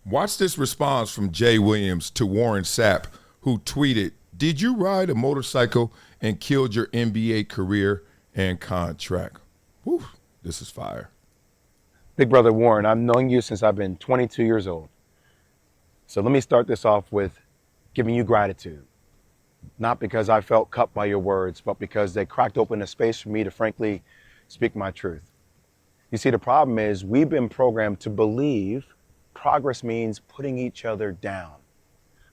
Watch this response from Jay Williams to Warren Sapp, who tweeted, "Did you ride a motorcycle and killed your NBA career and contract?" Whew, this is fire. Big brother Warren, I've known you since I've been 22 years old. So let me start this off with giving you gratitude. Not because I felt cut by your words, but because they cracked open a space for me to frankly speak my truth. You see, the problem is we've been programmed to believe progress means putting each other down.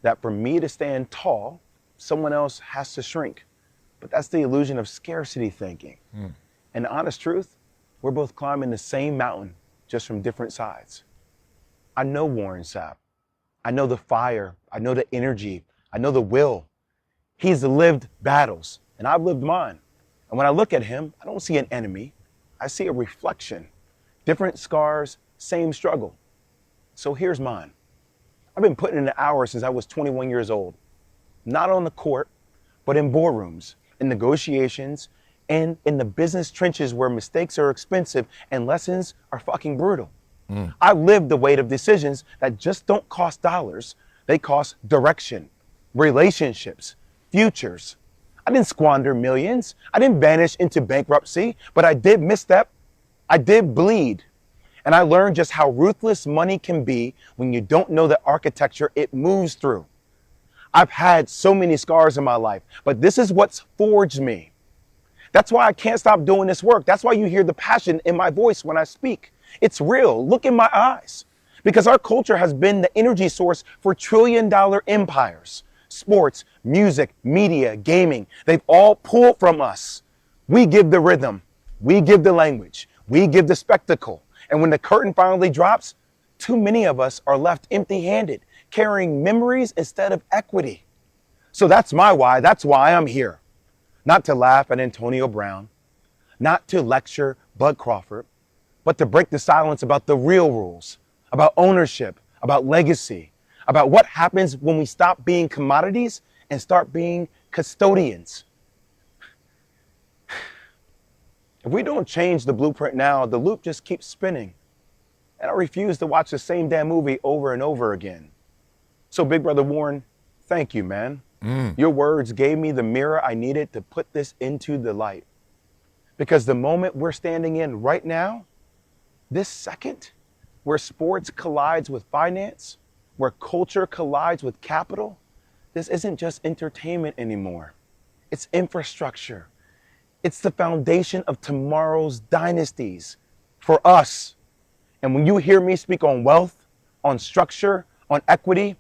That for me to stand tall, someone else has to shrink. But that's the illusion of scarcity thinking. And the honest truth, we're both climbing the same mountain, just from different sides. I know Warren Sapp. I know the fire. I know the energy. I know the will. He's lived battles, and I've lived mine. And when I look at him, I don't see an enemy. I see a reflection. Different scars, same struggle. So here's mine. I've been putting in the hours since I was 21 years old. Not on the court, but in boardrooms, in negotiations, and in the business trenches where mistakes are expensive and lessons are fucking brutal. I lived the weight of decisions that just don't cost dollars. They cost direction, relationships, futures. I didn't squander millions. I didn't vanish into bankruptcy, but I did misstep. I did bleed. And I learned just how ruthless money can be when you don't know the architecture it moves through. I've had so many scars in my life, but this is what's forged me. That's why I can't stop doing this work. That's why you hear the passion in my voice when I speak. It's real. Look in my eyes. Because our culture has been the energy source for trillion-dollar empires. Sports, music, media, gaming, they've all pulled from us. We give the rhythm. We give the language. We give the spectacle. And when the curtain finally drops, too many of us are left empty-handed, carrying memories instead of equity. So that's my why. That's why I'm here. Not to laugh at Antonio Brown, not to lecture Bud Crawford, but to break the silence about the real rules, about ownership, about legacy, about what happens when we stop being commodities and start being custodians. If we don't change the blueprint now, the loop just keeps spinning. And I refuse to watch the same damn movie over and over again. So Big Brother Warren, thank you, man. Your words gave me the mirror I needed to put this into the light. Because the moment we're standing in right now, this second, where sports collides with finance, where culture collides with capital, this isn't just entertainment anymore. It's infrastructure. It's the foundation of tomorrow's dynasties for us. And when you hear me speak on wealth, on structure, on equity,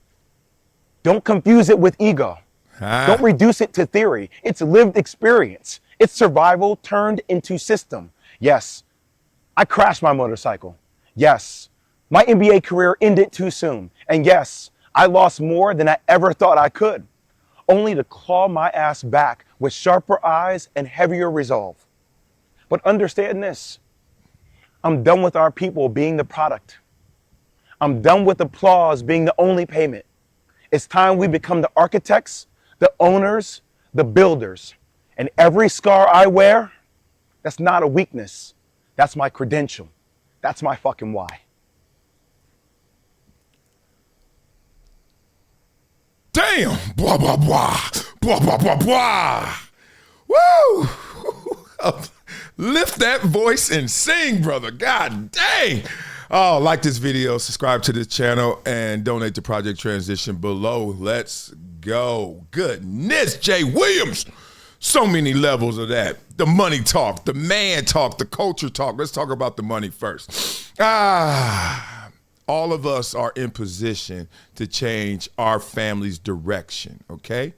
don't confuse it with ego. Don't reduce it to theory. It's lived experience. It's survival turned into system. Yes, I crashed my motorcycle. Yes, my NBA career ended too soon. And yes, I lost more than I ever thought I could, only to claw my ass back with sharper eyes and heavier resolve. But understand this, I'm done with our people being the product. I'm done with applause being the only payment. It's time we become the architects, the owners, the builders. And every scar I wear, that's not a weakness. That's my credential. That's my fucking why. Damn! Blah, blah, blah. Blah, blah, blah, blah. Woo! Lift that voice and sing, brother. God dang! Oh, like this video, subscribe to this channel, and donate to Project Transition below. Let's go. Goodness, Jay Williams. So many levels of that. The money talk, the man talk, the culture talk. Let's talk about the money first. All of us are in position to change our family's direction, okay?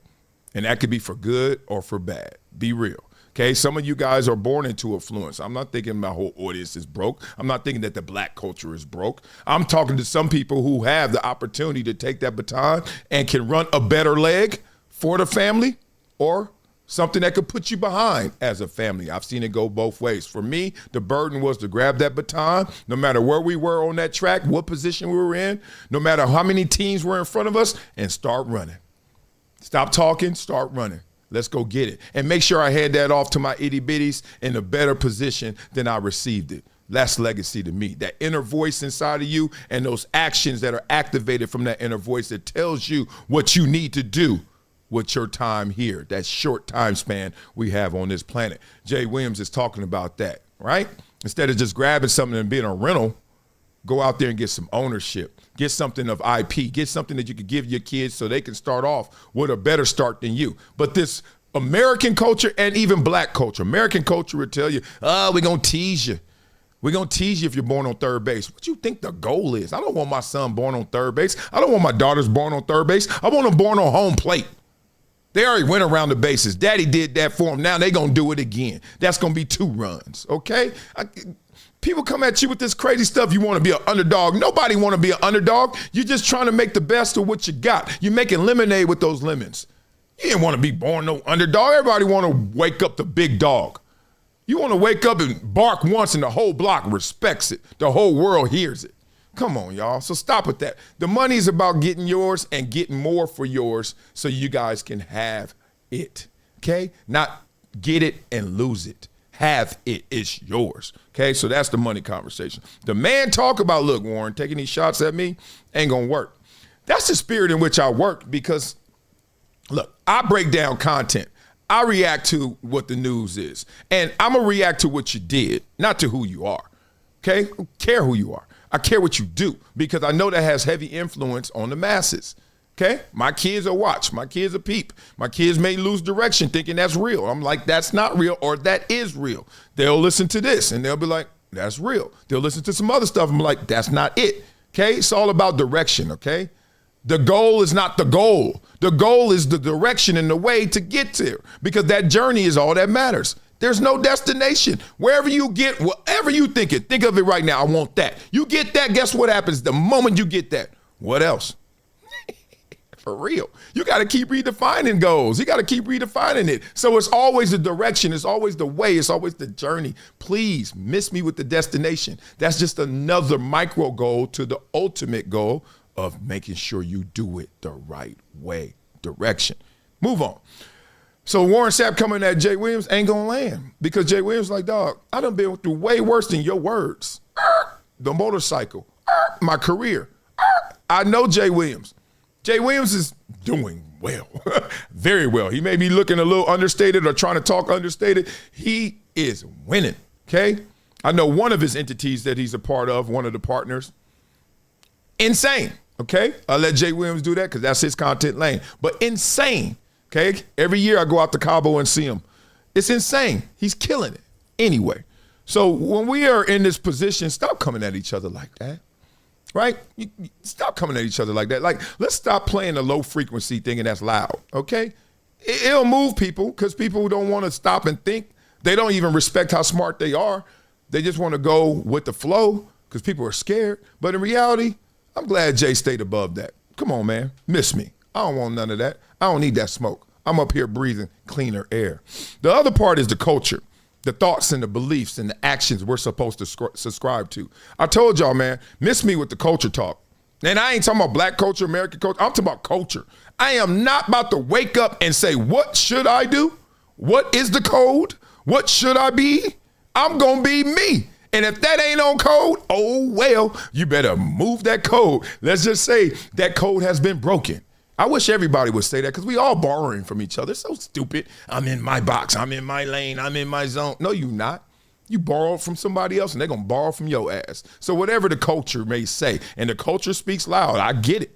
And that could be for good or for bad. Be real. Okay, some of you guys are born into affluence. I'm not thinking my whole audience is broke. I'm not thinking that the black culture is broke. I'm talking to some people who have the opportunity to take that baton and can run a better leg for the family, or something that could put you behind as a family. I've seen it go both ways. For me, the burden was to grab that baton, no matter where we were on that track, what position we were in, no matter how many teams were in front of us, and start running. Stop talking, start running. Let's go get it. And make sure I hand that off to my itty bitties in a better position than I received it. That's legacy to me. That inner voice inside of you and those actions that are activated from that inner voice that tells you what you need to do with your time here, that short time span we have on this planet. Jay Williams is talking about that, right? Instead of just grabbing something and being a rental, go out there and get some ownership. Get something of IP. Get something that you could give your kids so they can start off with a better start than you. But this American culture and even black culture, American culture would tell you, we're going to tease you. We're going to tease you if you're born on third base. What do you think the goal is? I don't want my son born on third base. I don't want my daughters born on third base. I want them born on home plate. They already went around the bases. Daddy did that for them. Now they're going to do it again. That's going to be 2 runs, okay? People come at you with this crazy stuff. You want to be an underdog. Nobody want to be an underdog. You're just trying to make the best of what you got. You're making lemonade with those lemons. You didn't want to be born no underdog. Everybody want to wake up the big dog. You want to wake up and bark once and the whole block respects it. The whole world hears it. Come on, y'all. So stop with that. The money is about getting yours and getting more for yours so you guys can have it, okay? Not get it and lose it. Have it. It's yours, okay? So that's the money conversation. The man talk about, look, Warren, taking these shots at me ain't going to work. That's the spirit in which I work because, look, I break down content. I react to what the news is. And I'm going to react to what you did, not to who you are. Okay? I don't care who you are. I care what you do because I know that has heavy influence on the masses. Okay? My kids will watch. My kids will peep. My kids may lose direction thinking that's real. I'm like, that's not real or that is real. They'll listen to this and they'll be like, that's real. They'll listen to some other stuff. I'm like, that's not it. Okay? It's all about direction. Okay? The goal is not the goal. The goal is the direction and the way to get there because that journey is all that matters. There's no destination. Wherever you get, whatever you think of it right now, I want that. You get that, guess what happens the moment you get that? What else? For real. You got to keep redefining goals. You got to keep redefining it. So it's always the direction. It's always the way. It's always the journey. Please miss me with the destination. That's just another micro goal to the ultimate goal of making sure you do it the right way, direction. Move on. So Warren Sapp coming at Jay Williams ain't gonna land because Jay Williams like, dog, I done been through way worse than your words. The motorcycle, my career. I know Jay Williams. Jay Williams is doing well, very well. He may be looking a little understated or trying to talk understated. He is winning, okay? I know one of his entities that he's a part of, one of the partners, insane. Okay, I'll let Jay Williams do that because that's his content lane. But insane, okay? Every year I go out to Cabo and see him. It's insane. He's killing it. Anyway, so when we are in this position, stop coming at each other like that, right? Stop coming at each other like that. Like, let's stop playing the low frequency thing and that's loud, okay? It'll move people because people don't want to stop and think. They don't even respect how smart they are. They just want to go with the flow because people are scared. But in reality, I'm glad Jay stayed above that. Come on, man. Miss me. I don't want none of that. I don't need that smoke. I'm up here breathing cleaner air. The other part is the culture, the thoughts and the beliefs and the actions we're supposed to subscribe to. I told y'all, man, miss me with the culture talk. And I ain't talking about black culture, American culture. I'm talking about culture. I am not about to wake up and say, what should I do? What is the code? What should I be? I'm going to be me. And if that ain't on code, oh, well, you better move that code. Let's just say that code has been broken. I wish everybody would say that because we all borrowing from each other. It's so stupid. I'm in my box. I'm in my lane. I'm in my zone. No, you not. You borrow from somebody else and they're going to borrow from your ass. So whatever the culture may say, and the culture speaks loud, I get it.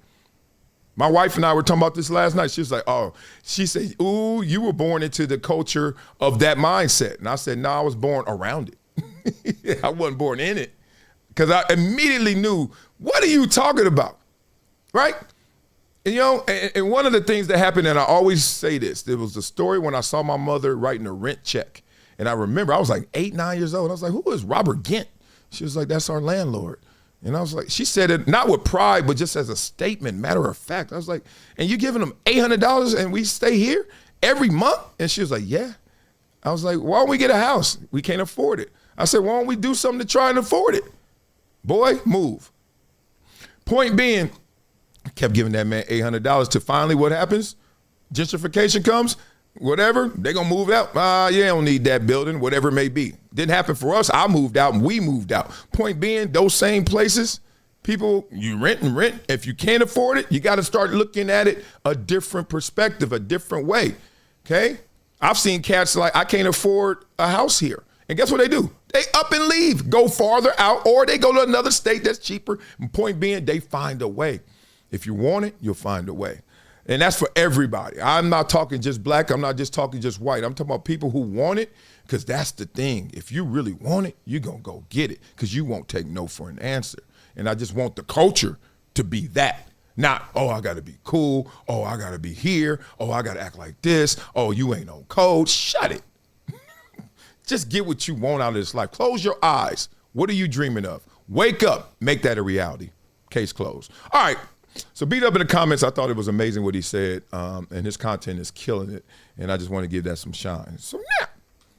My wife and I were talking about this last night. She was like, oh, she said, ooh, you were born into the culture of that mindset. And I said, no, I was born around it. I wasn't born in it because I immediately knew, what are you talking about? Right? And, you know, and one of the things that happened, and I always say this, there was a story when I saw my mother writing a rent check. And I remember I was like 8, 9 years old. I was like, who is Robert Gint? She was like, that's our landlord. And I was like, she said it not with pride, but just as a statement, matter of fact. I was like, and you giving them $800 and we stay here every month? And she was like, yeah. I was like, why don't we get a house? We can't afford it. I said, why don't we do something to try and afford it? Boy, move. Point being, I kept giving that man $800 to finally what happens? Gentrification comes, whatever, they're going to move out. You don't need that building, whatever it may be. Didn't happen for us. I moved out and we moved out. Point being, those same places, people, you rent and rent. If you can't afford it, you got to start looking at it a different perspective, a different way, okay? I've seen cats like, I can't afford a house here. And guess what they do? They up and leave, go farther out, or they go to another state that's cheaper. And point being, they find a way. If you want it, you'll find a way. And that's for everybody. I'm not talking just black. I'm not just talking just white. I'm talking about people who want it, because that's the thing. If you really want it, you're going to go get it, because you won't take no for an answer. And I just want the culture to be that. Not, oh, I got to be cool. Oh, I got to be here. Oh, I got to act like this. Oh, you ain't no code. Shut it. Just get what you want out of this life. Close your eyes. What are you dreaming of? Wake up. Make that a reality. Case closed. All right. So beat up in the comments. I thought it was amazing what he said, and his content is killing it, and I just want to give that some shine. So now,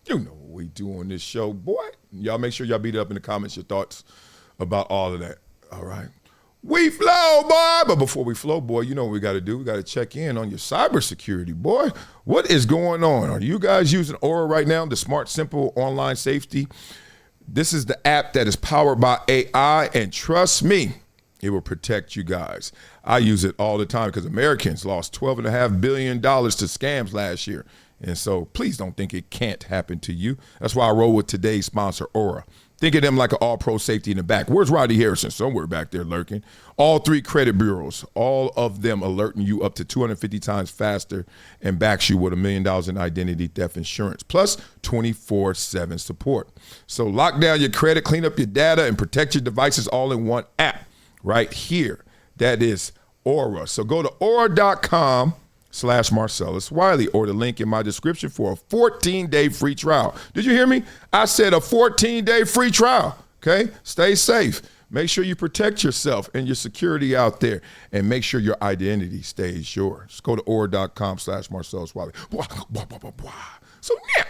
you know what we do on this show, boy. Y'all make sure y'all beat up in the comments your thoughts about all of that. All right. We flow, boy. But before we flow, boy, you know what we got to do. We got to check in on your cybersecurity, boy. What is going on? Are you guys using Aura right now, the smart, simple online safety? This is the app that is powered by AI, and trust me, it will protect you guys. I use it all the time because Americans lost $12.5 billion to scams last year. And so please don't think it can't happen to you. That's why I roll with today's sponsor, Aura. Think of them like an all-pro safety in the back. Where's Roddy Harrison? Somewhere back there lurking. All 3 credit bureaus, all of them alerting you up to 250 times faster and backs you with $1 million in identity theft insurance, plus 24/7 support. So lock down your credit, clean up your data, and protect your devices all in one app right here. That is Aura. So go to aura.com/Marcellus Wiley, or the link in my description for a 14-day free trial. Did you hear me? I said a 14-day free trial, okay? Stay safe. Make sure you protect yourself and your security out there, and make sure your identity stays yours. Go to aura.com/Marcellus Wiley. So now,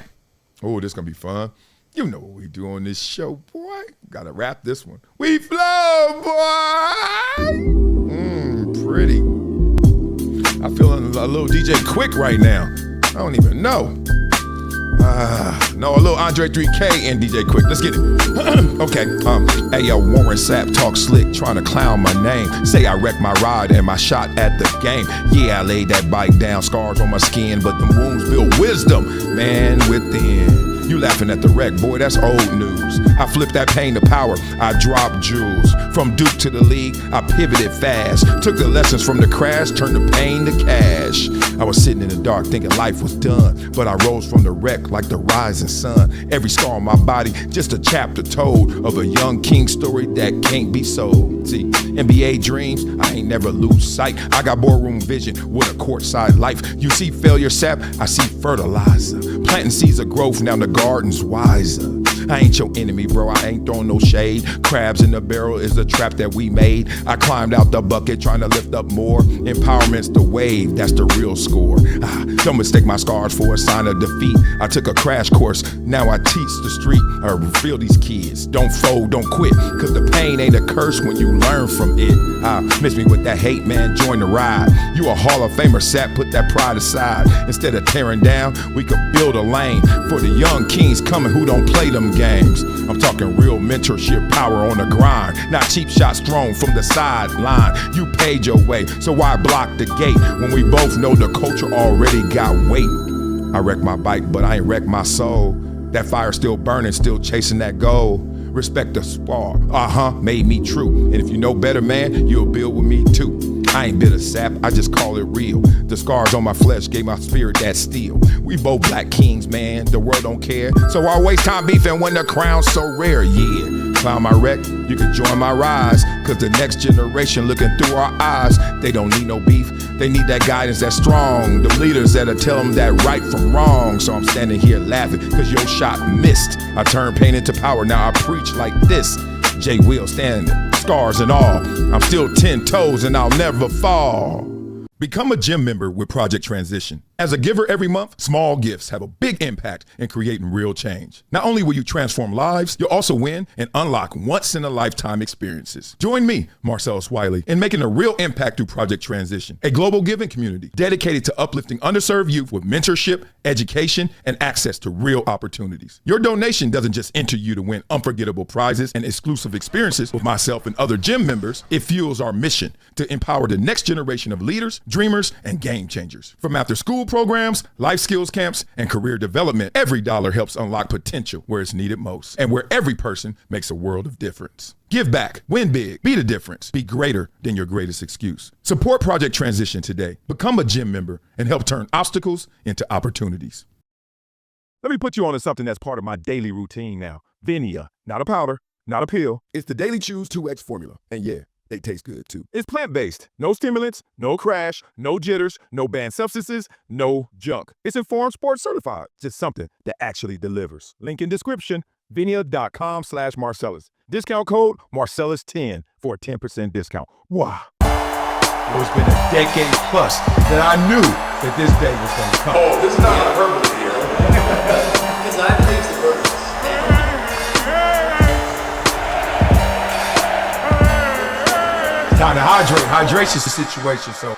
oh, this is going to be fun. You know what we do on this show, boy. Got to wrap this one. We flow, boy. Pretty. I'm feeling a little DJ Quick right now. I don't even know. No, a little Andre 3K and DJ Quick. Let's get it. Okay. Hey, yo, Warren Sapp talk slick, trying to clown my name. Say I wrecked my ride and my shot at the game. Yeah, I laid that bike down, scars on my skin, but the wounds build wisdom, man, within. You laughing at the wreck, boy, that's old news. I flipped that pain to power, I dropped jewels. From Duke to the league, I pivoted fast. Took the lessons from the crash, turned the pain to cash. I was sitting in the dark thinking life was done, but I rose from the wreck like the rising sun. Every scar on my body, just a chapter told of a young king story that can't be sold. See, NBA dreams, I ain't never lose sight. I got boardroom vision with a courtside life. You see failure, Sap, I see fertilizer. Planting seeds of growth, now the garden's wiser. I ain't your enemy, bro, I ain't throwing no shade. Crabs in the barrel is the trap that we made. I climbed out the bucket trying to lift up more. Empowerment's the wave, that's the real score. Don't mistake my scars for a sign of defeat. I took a crash course, now I teach the street. I reveal these kids, don't fold, don't quit, cause the pain ain't a curse when you learn from it. Miss me with that hate, man, join the ride. You a Hall of Famer, Sapp, put that pride aside. Instead of tearing down, we could build a lane for the young kings coming who don't play them games. I'm talking real mentorship, power on the grind, not cheap shots thrown from the sideline. You paid your way, so why block the gate when we both know the culture already got weight? I wrecked my bike, but I ain't wrecked my soul. That fire still burning, still chasing that goal. Respect the spar, made me true. And if you know better, man, you'll build with me too. I ain't bitter, Sap, I just call it real. The scars on my flesh gave my spirit that steel. We both black kings, man, the world don't care. So I waste time beefing when the crown's so rare, yeah. Clown my wreck, you can join my rise. Cause the next generation looking through our eyes, they don't need no beef, they need that guidance that's strong. The leaders that'll tell them that right from wrong. So I'm standing here laughing cause your shot missed. I turned pain into power, now I preach like this. J. Will standing, scars and all. I'm still 10 toes and I'll never fall. Become a gym member with Project Transition. As a giver every month, small gifts have a big impact in creating real change. Not only will you transform lives, you'll also win and unlock once-in-a-lifetime experiences. Join me, Marcellus Wiley, in making a real impact through Project Transition, a global giving community dedicated to uplifting underserved youth with mentorship, education, and access to real opportunities. Your donation doesn't just enter you to win unforgettable prizes and exclusive experiences with myself and other gym members. It fuels our mission to empower the next generation of leaders, dreamers, and game changers. From after-school programs, life skills camps, and career development, every dollar helps unlock potential where it's needed most, and where every person makes a world of difference. Give back, win big, be the difference, be greater than your greatest excuse. Support Project Transition today. Become a gym member and help turn obstacles into opportunities. Let me put you on to something that's part of my daily routine now. VINIA, not a powder, not a pill. It's the Daily Chews 2X formula, and yeah, they taste good too. It's plant-based. No stimulants, no crash, no jitters, no banned substances, no junk. It's Informed Sports certified. Just something that actually delivers. Link in description, vinia.com/Marcellus. Discount code Marcellus10 for a 10% discount. Wow. It's been a decade plus that I knew that this day was going to come. Oh, this is not hyperbole here. Because I believe the verse. Time to hydrate. Hydration's the situation, so